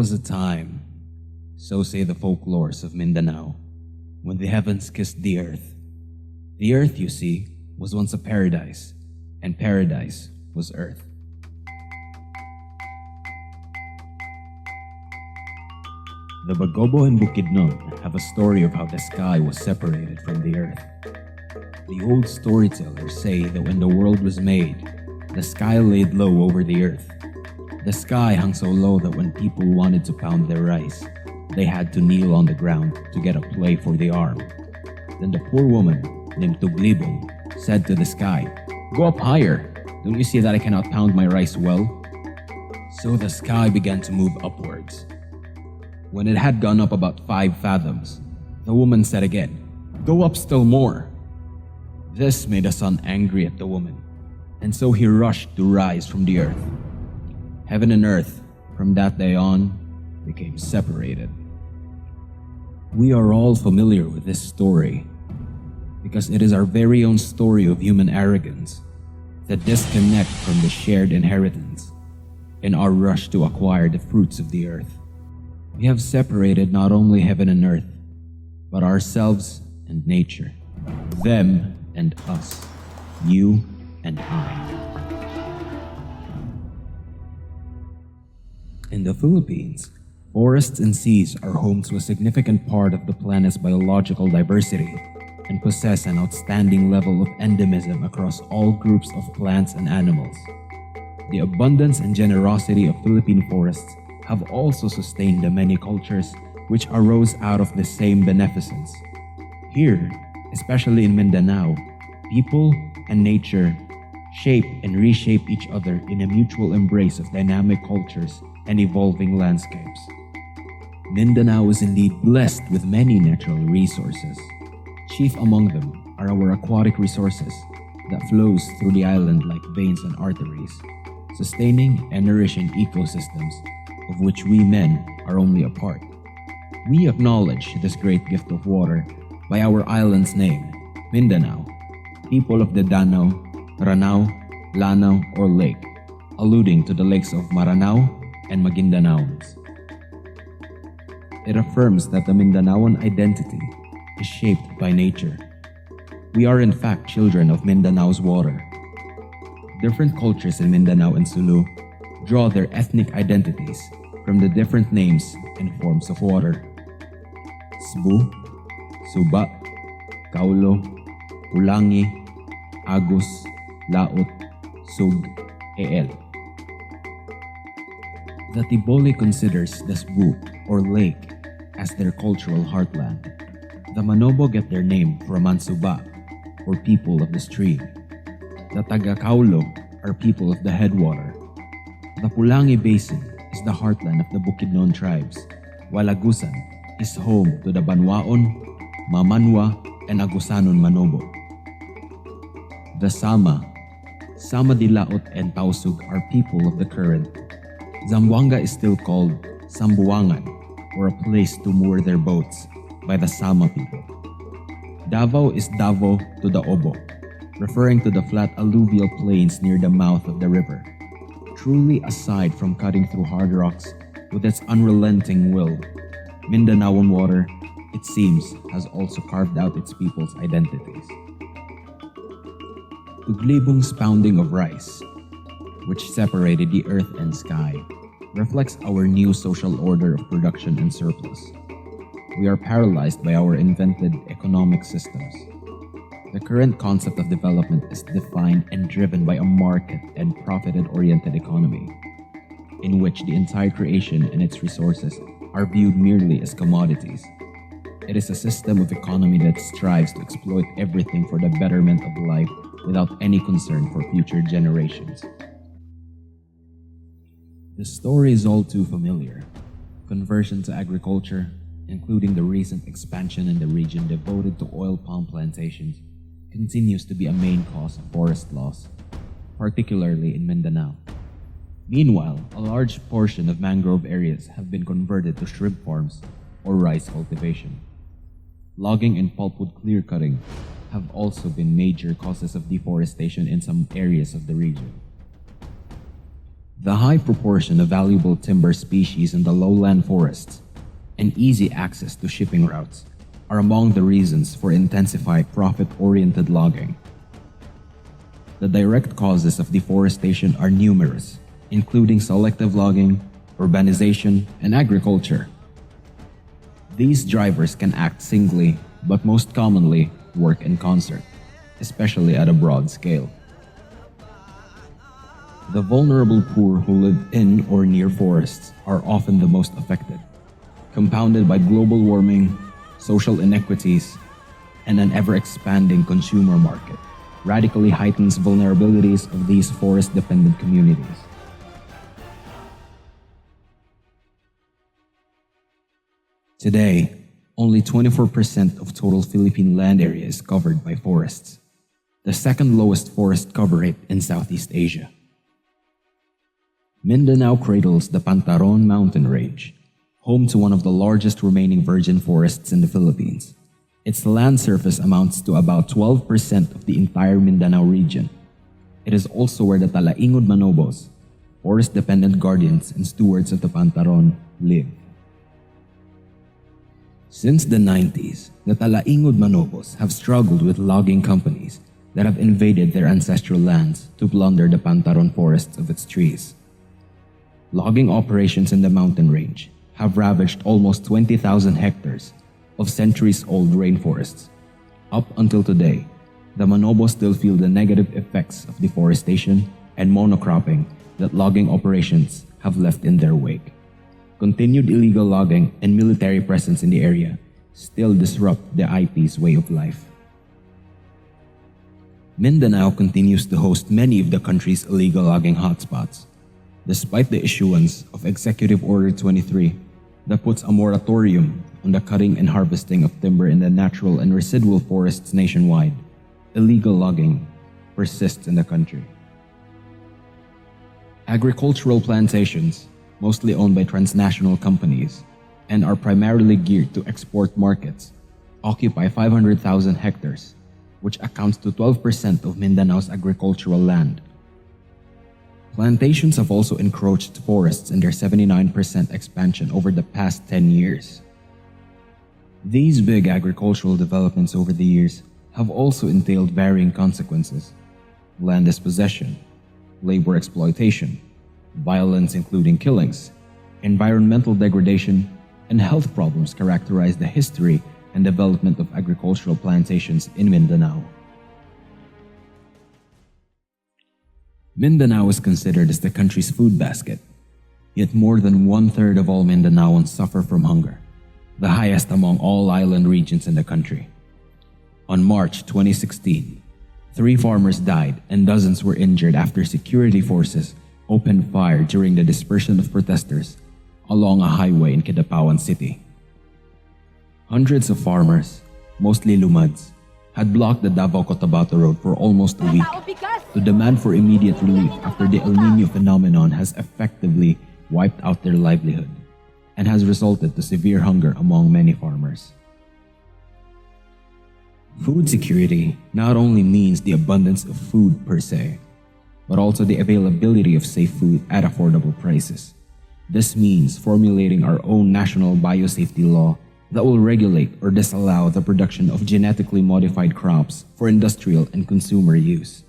was a time, so say the folklores of Mindanao, when the heavens kissed the earth. The earth, you see, was once a paradise, and paradise was earth. The Bagobo and Bukidnon have a story of how the sky was separated from the earth. The old storytellers say that when the world was made, the sky laid low over the earth. The sky hung so low that when people wanted to pound their rice, they had to kneel on the ground to get a play for the arm. Then the poor woman, named Tuglibong, said to the sky, "Go up higher! Don't you see that I cannot pound my rice well?" So the sky began to move upwards. When it had gone up about 5 fathoms, the woman said again, "Go up still more." This made the sun angry at the woman, and so he rushed to rise from the earth. Heaven and earth, from that day on, became separated. We are all familiar with this story because it is our very own story of human arrogance, the disconnect from the shared inheritance, in our rush to acquire the fruits of the earth. We have separated not only heaven and earth, but ourselves and nature, them and us, you and I. In the Philippines, forests and seas are home to a significant part of the planet's biological diversity and possess an outstanding level of endemism across all groups of plants and animals. The abundance and generosity of Philippine forests have also sustained the many cultures which arose out of the same beneficence. Here, especially in Mindanao, people and nature shape and reshape each other in a mutual embrace of dynamic cultures and evolving landscapes. Mindanao is indeed blessed with many natural resources. Chief among them are our aquatic resources that flows through the island like veins and arteries, sustaining and nourishing ecosystems of which we men are only a part. We acknowledge this great gift of water by our island's name, Mindanao, people of the Danau, Ranao, Lanao, or lake, alluding to the lakes of Maranao and Maguindanaons. It affirms that the Mindanaoan identity is shaped by nature. We are in fact children of Mindanao's water. Different cultures in Mindanao and Sulu draw their ethnic identities from the different names and forms of water. Sbu, Suba, Kaulo, Ulangi, Agus, Laot, Sug, El. The Tiboli considers the Sbu, or lake, as their cultural heartland. The Manobo get their name from Mansuba, or people of the stream. The Taga-Kaulo are people of the headwater. The Pulangi Basin is the heartland of the Bukidnon tribes, while Agusan is home to the Banwaon, Mamanwa, and Agusanon Manobo. The Sama Dilaot and Tausug are people of the current. Zamboanga is still called Sambuangan, or a place to moor their boats, by the Sama people. Davao is Davo to the Obo, referring to the flat alluvial plains near the mouth of the river. Truly, aside from cutting through hard rocks with its unrelenting will, Mindanaoan water, it seems, has also carved out its people's identities. Tuglibong's pounding of rice, which separated the earth and sky, reflects our new social order of production and surplus. We are paralyzed by our invented economic systems. The current concept of development is defined and driven by a market and profit-oriented economy, in which the entire creation and its resources are viewed merely as commodities. It is a system of economy that strives to exploit everything for the betterment of life without any concern for future generations. The story is all too familiar. Conversion to agriculture, including the recent expansion in the region devoted to oil palm plantations, continues to be a main cause of forest loss, particularly in Mindanao. Meanwhile, a large portion of mangrove areas have been converted to shrimp farms or rice cultivation. Logging and pulpwood clear-cutting have also been major causes of deforestation in some areas of the region. The high proportion of valuable timber species in the lowland forests and easy access to shipping routes are among the reasons for intensified profit-oriented logging. The direct causes of deforestation are numerous, including selective logging, urbanization, and agriculture. These drivers can act singly, but most commonly work in concert, especially at a broad scale. The vulnerable poor who live in or near forests are often the most affected, compounded by global warming, social inequities, and an ever-expanding consumer market, radically heightens vulnerabilities of these forest-dependent communities. Today, only 24% of total Philippine land area is covered by forests, the second lowest forest cover rate in Southeast Asia. Mindanao cradles the Pantaron mountain range, home to one of the largest remaining virgin forests in the Philippines. Its land surface amounts to about 12% of the entire Mindanao region. It is also where the Talaingod Manobos, forest-dependent guardians and stewards of the Pantaron, live. Since the 90s, the Talaingod Manobos have struggled with logging companies that have invaded their ancestral lands to plunder the Pantaron forests of its trees. Logging operations in the mountain range have ravaged almost 20,000 hectares of centuries-old rainforests. Up until today, the Manobos still feel the negative effects of deforestation and monocropping that logging operations have left in their wake. Continued illegal logging and military presence in the area still disrupt the IP's way of life. Mindanao continues to host many of the country's illegal logging hotspots, despite the issuance of Executive Order 23 that puts a moratorium on the cutting and harvesting of timber in the natural and residual forests nationwide. Illegal logging persists in the country. Agricultural plantations, mostly owned by transnational companies and are primarily geared to export markets, occupy 500,000 hectares, which accounts to 12% of Mindanao's agricultural land. Plantations have also encroached forests in their 79% expansion over the past 10 years. These big agricultural developments over the years have also entailed varying consequences: land dispossession, labor exploitation, violence including killings, environmental degradation, and health problems characterize the history and development of agricultural plantations in Mindanao. Mindanao is considered as the country's food basket, yet more than one-third of all Mindanaoans suffer from hunger, the highest among all island regions in the country. On March 2016, 3 farmers died and dozens were injured after security forces opened fire during the dispersion of protesters along a highway in Kidapawan City. Hundreds of farmers, mostly Lumads, had blocked the Davao-Cotabato Road for almost a week to demand for immediate relief after the El Nino phenomenon has effectively wiped out their livelihood and has resulted to severe hunger among many farmers. Food security not only means the abundance of food per se, but also the availability of safe food at affordable prices. This means formulating our own national biosafety law that will regulate or disallow the production of genetically modified crops for industrial and consumer use.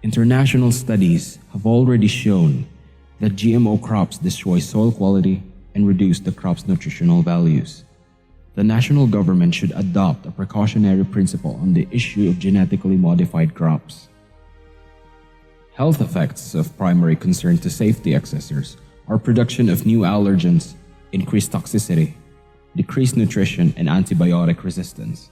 International studies have already shown that GMO crops destroy soil quality and reduce the crop's nutritional values. The national government should adopt a precautionary principle on the issue of genetically modified crops. Health effects of primary concern to safety assessors are production of new allergens, increased toxicity, decreased nutrition, and antibiotic resistance.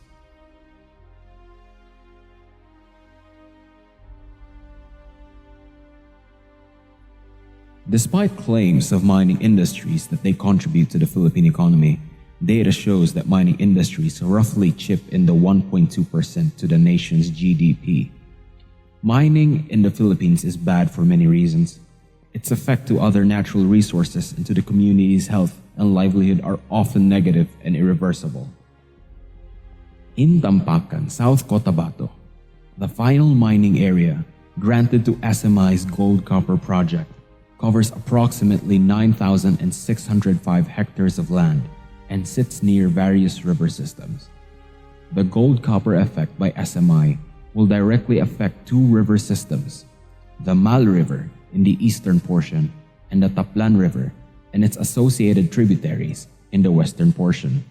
Despite claims of mining industries that they contribute to the Philippine economy, data shows that mining industries roughly chip in the 1.2% to the nation's GDP. Mining in the Philippines is bad for many reasons. Its effect to other natural resources and to the community's health and livelihood are often negative and irreversible. In Tampakan, South Cotabato, the final mining area granted to SMI's gold-copper project, covers approximately 9,605 hectares of land and sits near various river systems. The gold-copper effect by SMI will directly affect two river systems, the Mal River in the eastern portion and the Taplan River and its associated tributaries in the western portion.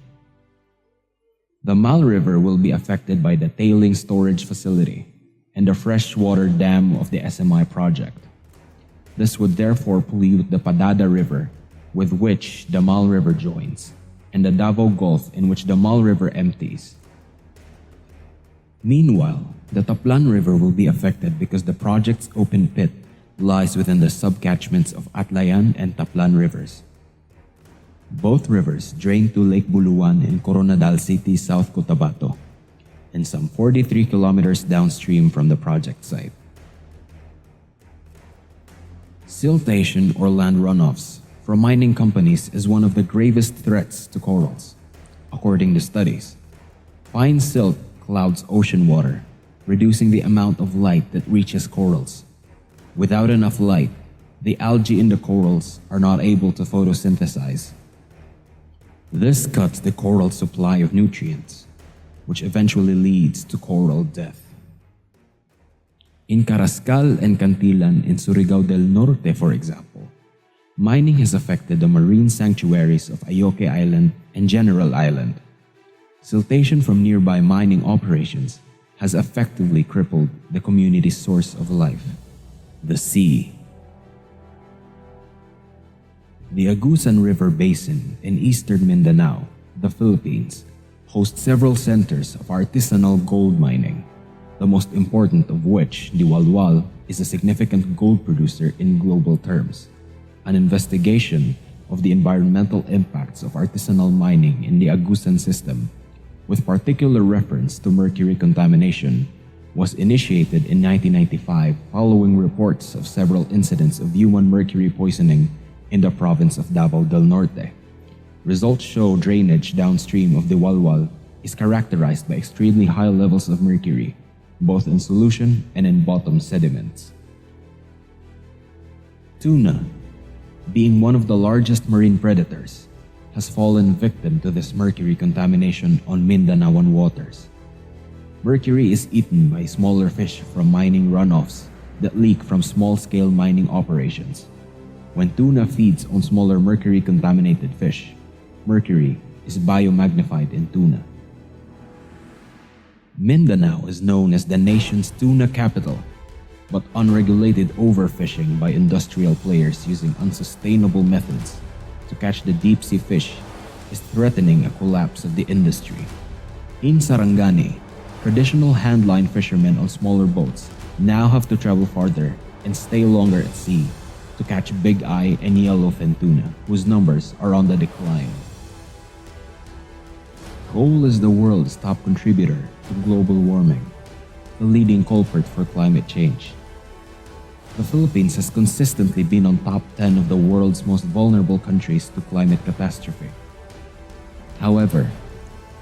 The Mal River will be affected by the tailing storage facility and the freshwater dam of the SMI project. This would therefore pollute the Padada River, with which the Mal River joins, and the Davao Gulf in which the Mal River empties. Meanwhile, the Taplan River will be affected because the project's open pit lies within the subcatchments of Atlayan and Taplan rivers. Both rivers drain to Lake Buluan in Coronadal City, South Cotabato, and some 43 kilometers downstream from the project site. Siltation or land runoffs from mining companies is one of the gravest threats to corals. According to studies, fine silt clouds ocean water, reducing the amount of light that reaches corals. Without enough light, the algae in the corals are not able to photosynthesize. This cuts the coral supply of nutrients, which eventually leads to coral death. In Carrascal and Cantilan in Surigao del Norte, for example, mining has affected the marine sanctuaries of Ayoque Island and General Island. Siltation from nearby mining operations has effectively crippled the community's source of life, the sea. The Agusan River Basin in eastern Mindanao, the Philippines, hosts several centers of artisanal gold mining, the most important of which, the Walwal, is a significant gold producer in global terms. An investigation of the environmental impacts of artisanal mining in the Agusan system, with particular reference to mercury contamination, was initiated in 1995 following reports of several incidents of human mercury poisoning in the province of Davao del Norte. Results show drainage downstream of the Walwal is characterized by extremely high levels of mercury, both in solution and in bottom sediments. Tuna, being one of the largest marine predators, has fallen victim to this mercury contamination on Mindanaoan waters. Mercury is eaten by smaller fish from mining runoffs that leak from small-scale mining operations. When tuna feeds on smaller mercury-contaminated fish, mercury is biomagnified in tuna. Mindanao is known as the nation's tuna capital, but unregulated overfishing by industrial players using unsustainable methods to catch the deep-sea fish is threatening a collapse of the industry. In Sarangani, traditional handline fishermen on smaller boats now have to travel farther and stay longer at sea to catch big eye and yellowfin tuna, whose numbers are on the decline. Coal is the world's top contributor to global warming, the leading culprit for climate change. The Philippines has consistently been on top 10 of the world's most vulnerable countries to climate catastrophe. However,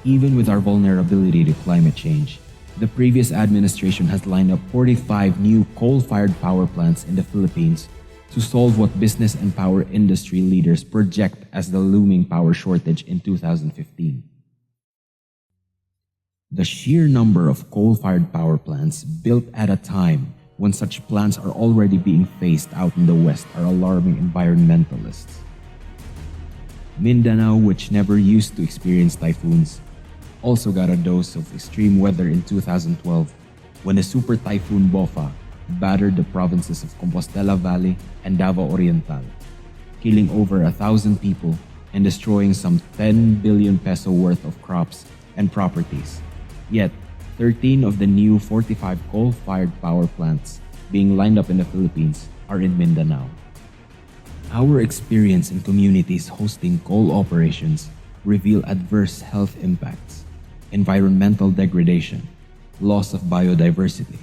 even with our vulnerability to climate change, the previous administration has lined up 45 new coal-fired power plants in the Philippines to solve what business and power industry leaders project as the looming power shortage in 2015. The sheer number of coal-fired power plants built at a time when such plants are already being phased out in the West are alarming environmentalists. Mindanao, which never used to experience typhoons, also got a dose of extreme weather in 2012 when a super typhoon Bofa battered the provinces of Compostela Valley and Davao Oriental, killing over 1,000 people and destroying some 10 billion peso worth of crops and properties. Yet, 13 of the new 45 coal-fired power plants being lined up in the Philippines are in Mindanao. Our experience in communities hosting coal operations reveal adverse health impacts, environmental degradation, loss of biodiversity,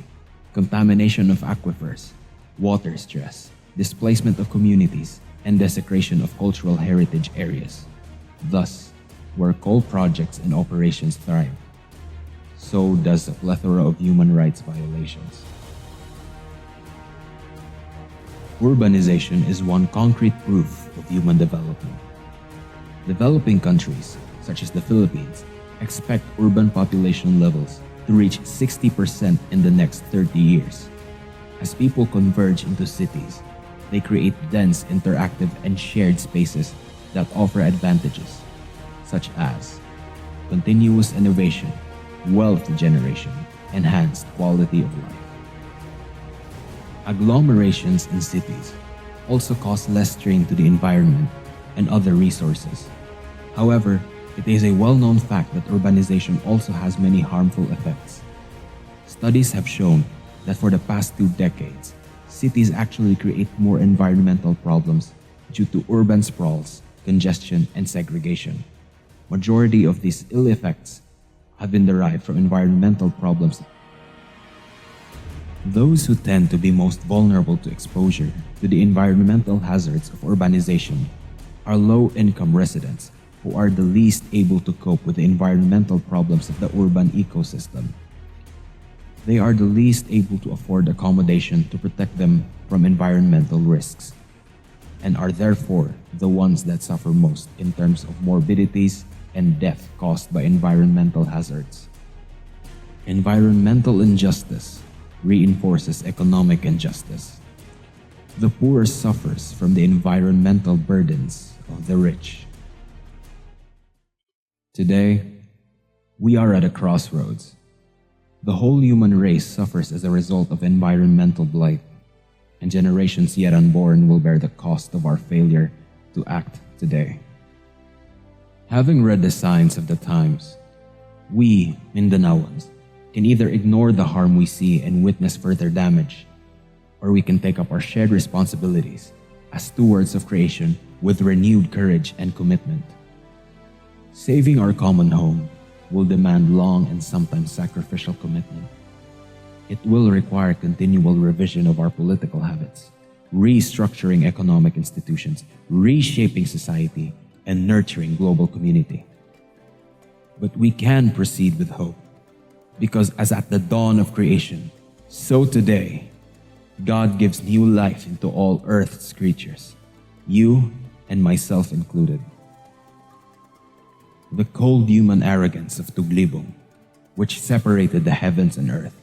contamination of aquifers, water stress, displacement of communities, and desecration of cultural heritage areas. Thus, where coal projects and operations thrive, so does a plethora of human rights violations. Urbanization is one concrete proof of human development. Developing countries, such as the Philippines, expect urban population levels to reach 60% in the next 30 years. As people converge into cities, they create dense, interactive, and shared spaces that offer advantages, such as continuous innovation, wealth generation, enhanced quality of life. Agglomerations in cities also cause less strain to the environment and other resources. However, it is a well-known fact that urbanization also has many harmful effects. Studies have shown that for the past 2 decades, cities actually create more environmental problems due to urban sprawls, congestion, and segregation. Majority of these ill effects have been derived from environmental problems. Those who tend to be most vulnerable to exposure to the environmental hazards of urbanization are low-income residents who are the least able to cope with the environmental problems of the urban ecosystem. They are the least able to afford accommodation to protect them from environmental risks, and are therefore the ones that suffer most in terms of morbidities and death caused by environmental hazards. Environmental injustice reinforces economic injustice. The poor suffers from the environmental burdens of the rich. Today, we are at a crossroads. The whole human race suffers as a result of environmental blight, and generations yet unborn will bear the cost of our failure to act today. Having read the signs of the times, we, Mindanaoans, can either ignore the harm we see and witness further damage, or we can take up our shared responsibilities as stewards of creation with renewed courage and commitment. Saving our common home will demand long and sometimes sacrificial commitment. It will require continual revision of our political habits, restructuring economic institutions, reshaping society, and nurturing global community. But we can proceed with hope, because as at the dawn of creation, so today, God gives new life into all earth's creatures, you and myself included. The cold human arrogance of Tuglibong, which separated the heavens and earth,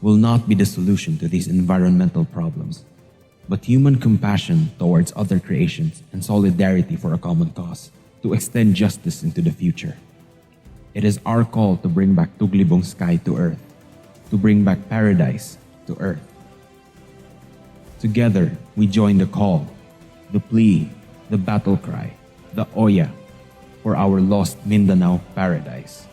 will not be the solution to these environmental problems, but human compassion towards other creations and solidarity for a common cause to extend justice into the future. It is our call to bring back Tuglibong sky to earth, to bring back paradise to earth. Together, we join the call, the plea, the battle cry, the oya for our lost Mindanao paradise.